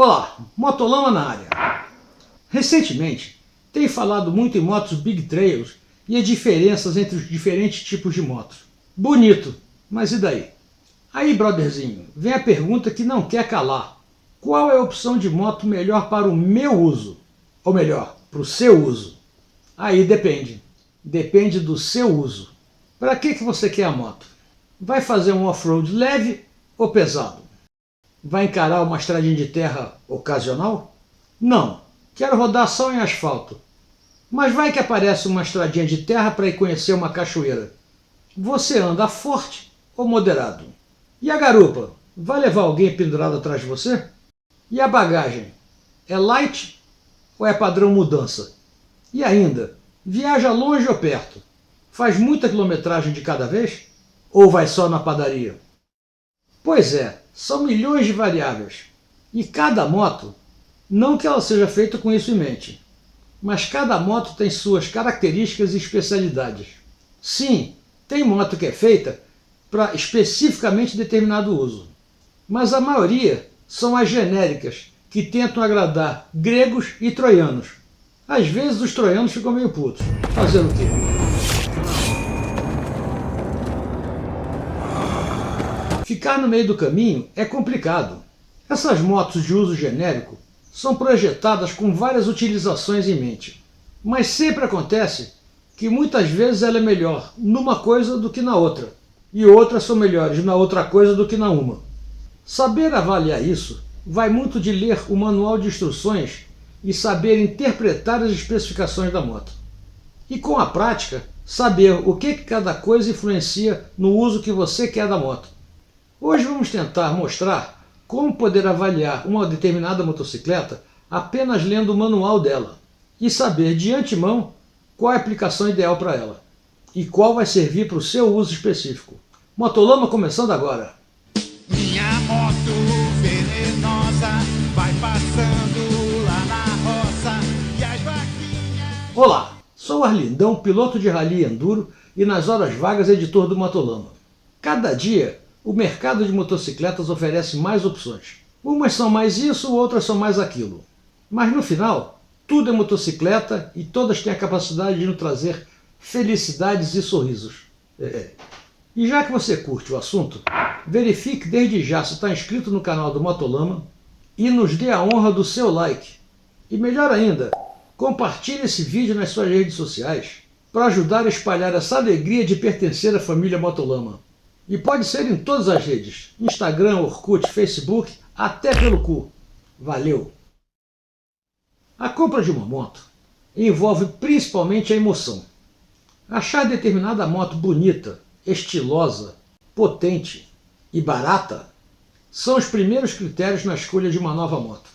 Olá, Motolama na área. Recentemente, tenho falado muito em motos Big Trails e as diferenças entre os diferentes tipos de motos. Bonito, mas e daí? Aí, brotherzinho, vem a pergunta que não quer calar. Qual é a opção de moto melhor para o meu uso? Ou melhor, para o seu uso? Aí depende. Depende do seu uso. Para que você quer a moto? Vai fazer um off-road leve ou pesado? Vai encarar uma estradinha de terra ocasional? Não, quero rodar só em asfalto. Mas vai que aparece uma estradinha de terra para ir conhecer uma cachoeira. Você anda forte ou moderado? E a garupa? Vai levar alguém pendurado atrás de você? E a bagagem? É light ou é padrão mudança? E ainda, viaja longe ou perto? Faz muita quilometragem de cada vez? Ou vai só na padaria? Pois é, são milhões de variáveis. E cada moto, não que ela seja feita com isso em mente, mas cada moto tem suas características e especialidades. Sim, tem moto que é feita para especificamente determinado uso, mas a maioria são as genéricas, que tentam agradar gregos e troianos. Às vezes os troianos ficam meio putos. Fazer o quê? Ficar no meio do caminho é complicado. Essas motos de uso genérico são projetadas com várias utilizações em mente. Mas sempre acontece que muitas vezes ela é melhor numa coisa do que na outra. E outras são melhores na outra coisa do que na uma. Saber avaliar isso vai muito de ler o manual de instruções e saber interpretar as especificações da moto. E com a prática, saber o que cada coisa influencia no uso que você quer da moto. Hoje vamos tentar mostrar como poder avaliar uma determinada motocicleta apenas lendo o manual dela e saber de antemão qual é a aplicação ideal para ela e qual vai servir para o seu uso específico. Motolama começando agora! Minha moto venenosa vai passando lá na roça e as vaquinhas... Olá, sou o Arlindão, piloto de rally enduro e nas horas vagas editor do Motolama. Cada dia o mercado de motocicletas oferece mais opções. Umas são mais isso, outras são mais aquilo. Mas no final, tudo é motocicleta e todas têm a capacidade de nos trazer felicidades e sorrisos. E já que você curte o assunto, verifique desde já se está inscrito no canal do Motolama e nos dê a honra do seu like. E melhor ainda, compartilhe esse vídeo nas suas redes sociais para ajudar a espalhar essa alegria de pertencer à família Motolama. E pode ser em todas as redes, Instagram, Orkut, Facebook, até pelo cu. Valeu! A compra de uma moto envolve principalmente a emoção. Achar determinada moto bonita, estilosa, potente e barata são os primeiros critérios na escolha de uma nova moto.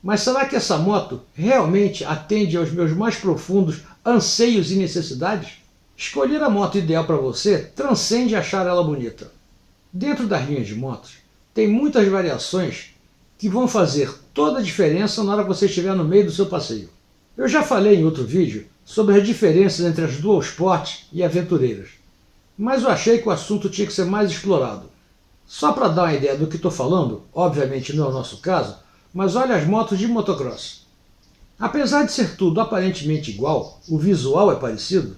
Mas será que essa moto realmente atende aos meus mais profundos anseios e necessidades? Escolher a moto ideal para você transcende achar ela bonita. Dentro das linhas de motos, tem muitas variações que vão fazer toda a diferença na hora que você estiver no meio do seu passeio. Eu já falei em outro vídeo sobre as diferenças entre as dual sport e aventureiras, mas eu achei que o assunto tinha que ser mais explorado. Só para dar uma ideia do que estou falando, obviamente não é o nosso caso, mas olha as motos de motocross. Apesar de ser tudo aparentemente igual, o visual é parecido,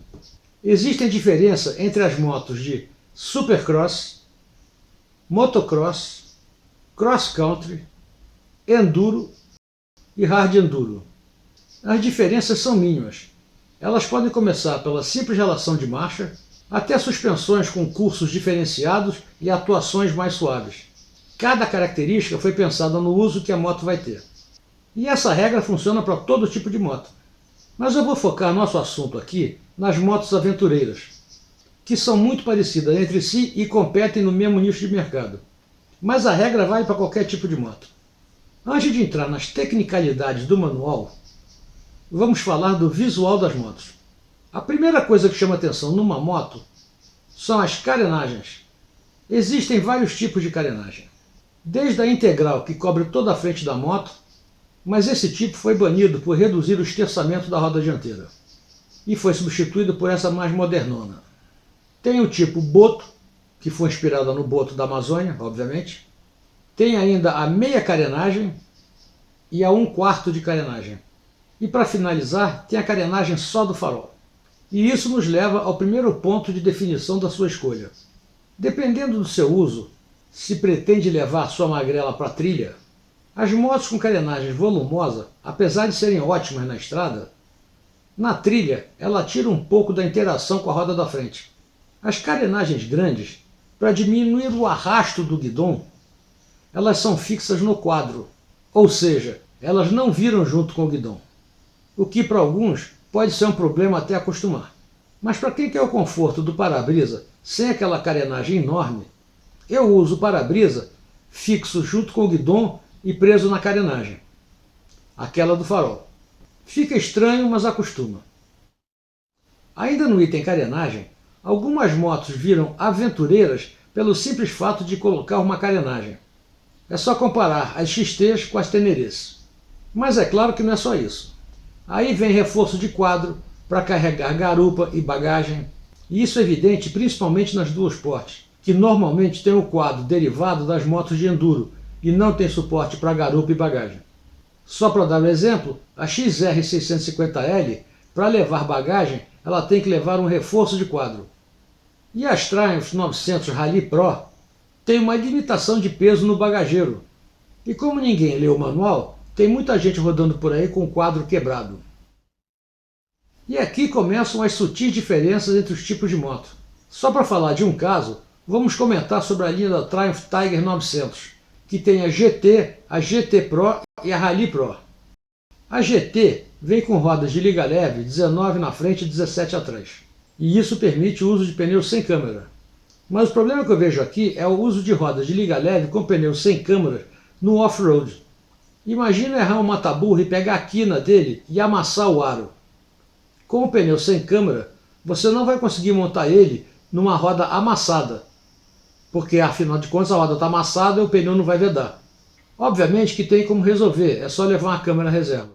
existem diferenças entre as motos de supercross, motocross, cross country, enduro e hard enduro. As diferenças são mínimas. Elas podem começar pela simples relação de marcha, até suspensões com cursos diferenciados e atuações mais suaves. Cada característica foi pensada no uso que a moto vai ter. E essa regra funciona para todo tipo de moto. Mas eu vou focar nosso assunto aqui nas motos aventureiras, que são muito parecidas entre si e competem no mesmo nicho de mercado. Mas a regra vale para qualquer tipo de moto. Antes de entrar nas tecnicalidades do manual, vamos falar do visual das motos. A primeira coisa que chama atenção numa moto são as carenagens. Existem vários tipos de carenagem. Desde a integral, que cobre toda a frente da moto, mas esse tipo foi banido por reduzir o esterçamento da roda dianteira e foi substituído por essa mais modernona. Tem o tipo boto, que foi inspirada no boto da Amazônia, obviamente. Tem ainda a meia carenagem e a 1/4 de carenagem. E para finalizar, tem a carenagem só do farol. E isso nos leva ao primeiro ponto de definição da sua escolha. Dependendo do seu uso, se pretende levar sua magrela para a trilha, as motos com carenagem volumosa, apesar de serem ótimas na estrada, na trilha ela tira um pouco da interação com a roda da frente. As carenagens grandes, para diminuir o arrasto do guidão, elas são fixas no quadro, ou seja, elas não viram junto com o guidão. O que para alguns pode ser um problema até acostumar. Mas para quem quer o conforto do para-brisa sem aquela carenagem enorme, eu uso o para-brisa fixo junto com o guidão e preso na carenagem, aquela do farol. Fica estranho, mas acostuma. Ainda no item carenagem, algumas motos viram aventureiras pelo simples fato de colocar uma carenagem. É só comparar as XTs com as Tenerés. Mas é claro que não é só isso. Aí vem reforço de quadro para carregar garupa e bagagem. E isso é evidente principalmente nas duas portes, que normalmente tem o quadro derivado das motos de enduro e não tem suporte para garupa e bagagem. Só para dar um exemplo, a XR650L, para levar bagagem, ela tem que levar um reforço de quadro. E as Triumph 900 Rally Pro tem uma limitação de peso no bagageiro. E como ninguém lê o manual, tem muita gente rodando por aí com o quadro quebrado. E aqui começam as sutis diferenças entre os tipos de moto. Só para falar de um caso, vamos comentar sobre a linha da Triumph Tiger 900, que tem a GT, a GT Pro e a Rally Pro. A GT vem com rodas de liga leve, 19 na frente e 17 atrás. E isso permite o uso de pneus sem câmera. Mas o problema que eu vejo aqui é o uso de rodas de liga leve com pneus sem câmera no off-road. Imagina errar um mata-burro e pegar a quina dele e amassar o aro. Com o pneu sem câmera, você não vai conseguir montar ele numa roda amassada, porque afinal de contas a roda está amassada e o pneu não vai vedar. Obviamente que tem como resolver, é só levar uma câmera reserva.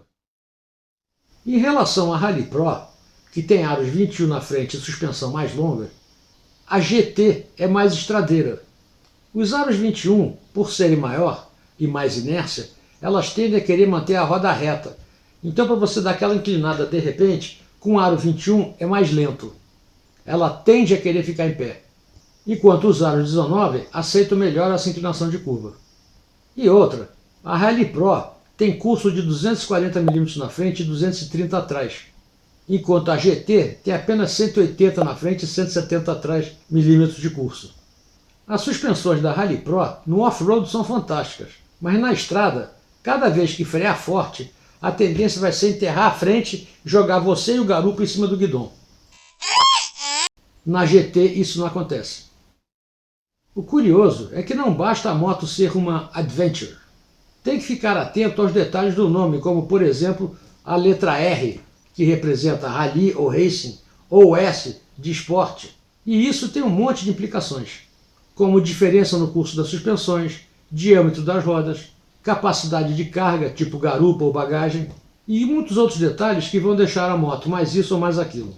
Em relação à Rally Pro, que tem aros 21 na frente e suspensão mais longa, a GT é mais estradeira. Os aros 21, por serem maior e mais inércia, elas tendem a querer manter a roda reta. Então para você dar aquela inclinada de repente, com o aro 21 é mais lento. Ela tende a querer ficar em pé. Enquanto os aros 19 aceitam melhor essa inclinação de curva. E outra, a Rally Pro tem curso de 240 mm na frente e 230 atrás, enquanto a GT tem apenas 180 na frente e 170 atrás milímetros de curso. As suspensões da Rally Pro no off-road são fantásticas, mas na estrada, cada vez que frear forte, a tendência vai ser enterrar a frente e jogar você e o garupa em cima do guidão. Na GT isso não acontece. O curioso é que não basta a moto ser uma Adventure. Tem que ficar atento aos detalhes do nome, como por exemplo a letra R, que representa Rally ou Racing, ou S, de esporte. E isso tem um monte de implicações, como diferença no curso das suspensões, diâmetro das rodas, capacidade de carga, tipo garupa ou bagagem, e muitos outros detalhes que vão deixar a moto mais isso ou mais aquilo.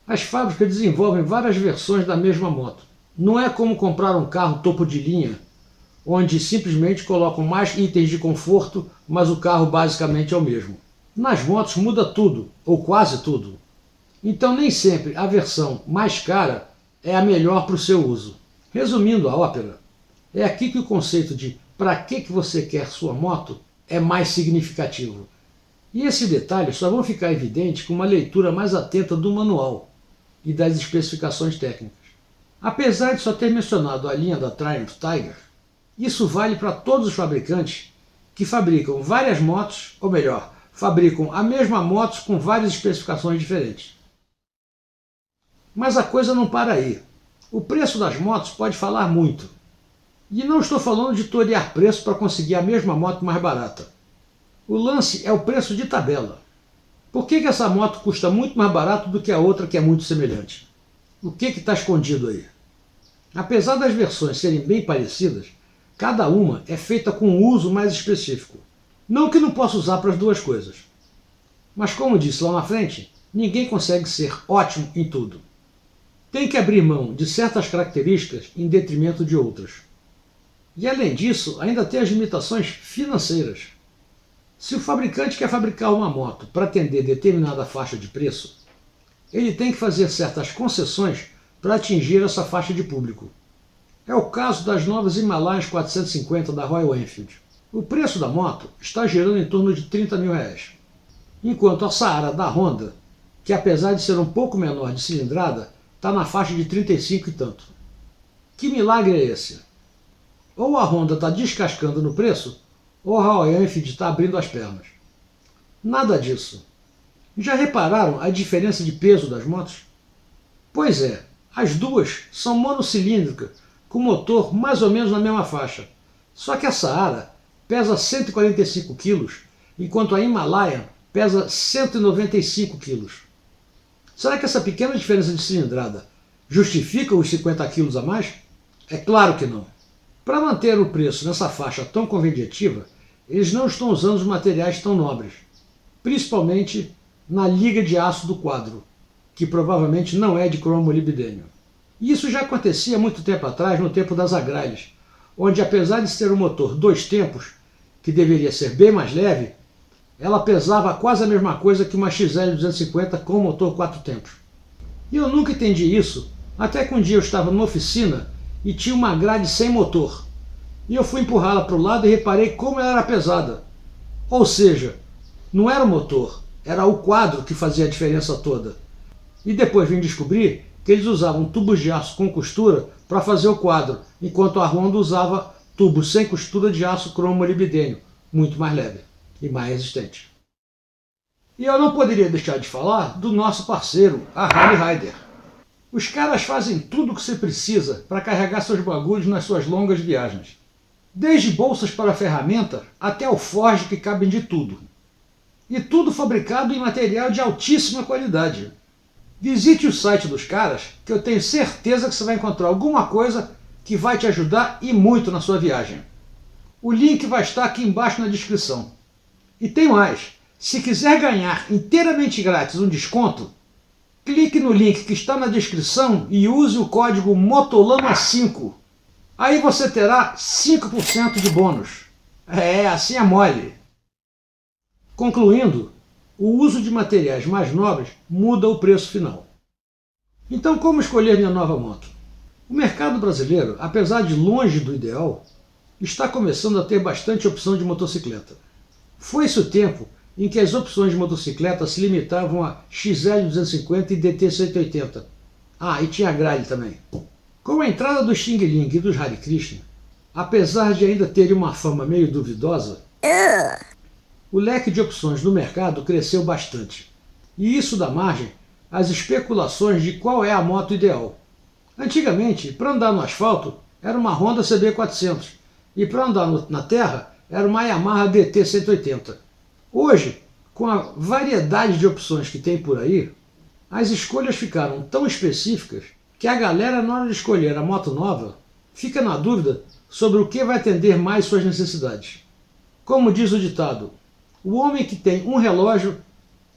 As fábricas desenvolvem várias versões da mesma moto. Não é como comprar um carro topo de linha, onde simplesmente colocam mais itens de conforto, mas o carro basicamente é o mesmo. Nas motos muda tudo, ou quase tudo. Então nem sempre a versão mais cara é a melhor para o seu uso. Resumindo a ópera, é aqui que o conceito de para que você quer sua moto é mais significativo. E esses detalhes só vão ficar evidentes com uma leitura mais atenta do manual e das especificações técnicas. Apesar de só ter mencionado a linha da Triumph Tiger, isso vale para todos os fabricantes que fabricam várias motos, ou melhor, fabricam a mesma moto com várias especificações diferentes. Mas a coisa não para aí. O preço das motos pode falar muito. E não estou falando de torear preço para conseguir a mesma moto mais barata. O lance é o preço de tabela. Por que essa moto custa muito mais barato do que a outra que é muito semelhante? O que está escondido aí? Apesar das versões serem bem parecidas, cada uma é feita com um uso mais específico. Não que não possa usar para as duas coisas. Mas como disse lá na frente, ninguém consegue ser ótimo em tudo. Tem que abrir mão de certas características em detrimento de outras. E além disso, ainda tem as limitações financeiras. Se o fabricante quer fabricar uma moto para atender determinada faixa de preço, ele tem que fazer certas concessões para atingir essa faixa de público. É o caso das novas Himalayan 450 da Royal Enfield. O preço da moto está girando em torno de R$30 mil, enquanto a Saara da Honda, que apesar de ser um pouco menor de cilindrada, está na faixa de 35 e tanto. Que milagre é esse? Ou a Honda está descascando no preço, ou a Royal Enfield está abrindo as pernas. Nada disso. Já repararam a diferença de peso das motos? Pois é, as duas são monocilíndricas, com motor mais ou menos na mesma faixa. Só que a Saara pesa 145 kg, enquanto a Himalayan pesa 195 kg. Será que essa pequena diferença de cilindrada justifica os 50 kg a mais? É claro que não. Para manter o preço nessa faixa tão convidativa, eles não estão usando os materiais tão nobres, principalmente na liga de aço do quadro, que provavelmente não é de cromo-molibdênio. E isso já acontecia muito tempo atrás, no tempo das Agrales, onde apesar de ser um motor 2 tempos, que deveria ser bem mais leve, ela pesava quase a mesma coisa que uma XL 250 com motor 4 tempos. E eu nunca entendi isso, até que um dia eu estava numa oficina e tinha uma grade sem motor. E eu fui empurrá-la para o lado e reparei como ela era pesada. Ou seja, não era o motor, era o quadro que fazia a diferença toda. E depois vim descobrir que eles usavam tubos de aço com costura para fazer o quadro, enquanto a Honda usava tubos sem costura de aço cromo-molibdênio, muito mais leve e mais resistente. E eu não poderia deixar de falar do nosso parceiro, a Harley Rider. Os caras fazem tudo o que você precisa para carregar seus bagulhos nas suas longas viagens. Desde bolsas para ferramenta até alforje que cabem de tudo. E tudo fabricado em material de altíssima qualidade. Visite o site dos caras, que eu tenho certeza que você vai encontrar alguma coisa que vai te ajudar e muito na sua viagem. O link vai estar aqui embaixo na descrição. E tem mais, se quiser ganhar inteiramente grátis um desconto, clique no link que está na descrição e use o código MOTOLAMA5. Aí você terá 5% de bônus. Assim é mole. Concluindo, o uso de materiais mais nobres muda o preço final. Então, como escolher minha nova moto? O mercado brasileiro, apesar de longe do ideal, está começando a ter bastante opção de motocicleta. Foi-se o tempo em que as opções de motocicleta se limitavam a XL 250 e DT 180. E tinha grade também. Com a entrada do Xing Ling e dos Hare Krishna, apesar de ainda terem uma fama meio duvidosa, o leque de opções no mercado cresceu bastante. E isso dá margem às especulações de qual é a moto ideal. Antigamente, para andar no asfalto, era uma Honda CB400, e para andar na terra, era uma Yamaha DT 180. Hoje, com a variedade de opções que tem por aí, as escolhas ficaram tão específicas que a galera, na hora de escolher a moto nova, fica na dúvida sobre o que vai atender mais suas necessidades. Como diz o ditado, o homem que tem um relógio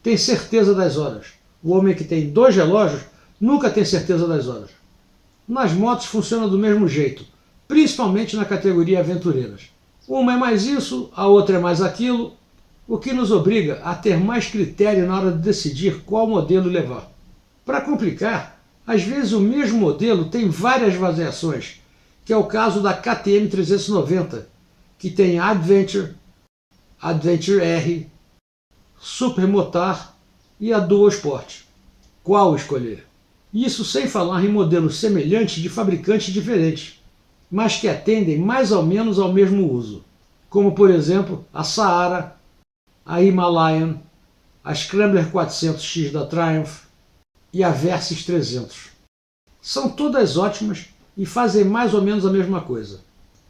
tem certeza das horas. O homem que tem 2 relógios nunca tem certeza das horas. Nas motos funciona do mesmo jeito, principalmente na categoria aventureiras. Uma é mais isso, a outra é mais aquilo, o que nos obriga a ter mais critério na hora de decidir qual modelo levar. Para complicar, às vezes o mesmo modelo tem várias variações, que é o caso da KTM 390, que tem Adventure, Adventure R, Supermotar e a Dual Sport. Qual escolher? Isso sem falar em modelos semelhantes de fabricantes diferentes, mas que atendem mais ou menos ao mesmo uso, como por exemplo a Saara, a Himalayan, a Scrambler 400X da Triumph e a Versys 300. São todas ótimas e fazem mais ou menos a mesma coisa,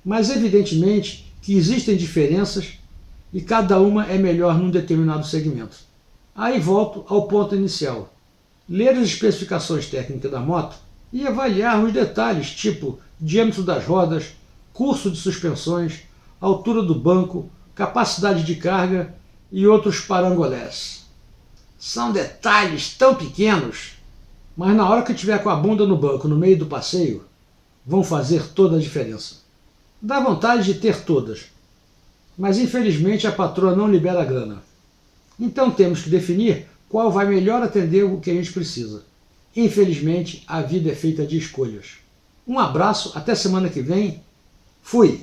mas evidentemente que existem diferenças e cada uma é melhor num determinado segmento. Aí volto ao ponto inicial. Ler as especificações técnicas da moto e avaliar os detalhes, tipo diâmetro das rodas, curso de suspensões, altura do banco, capacidade de carga e outros parangolés. São detalhes tão pequenos, mas na hora que eu estiver com a bunda no banco no meio do passeio, vão fazer toda a diferença. Dá vontade de ter todas. mas infelizmente a patroa não libera a grana. Então temos que definir qual vai melhor atender o que a gente precisa. Infelizmente, a vida é feita de escolhas. Um abraço, até semana que vem. Fui!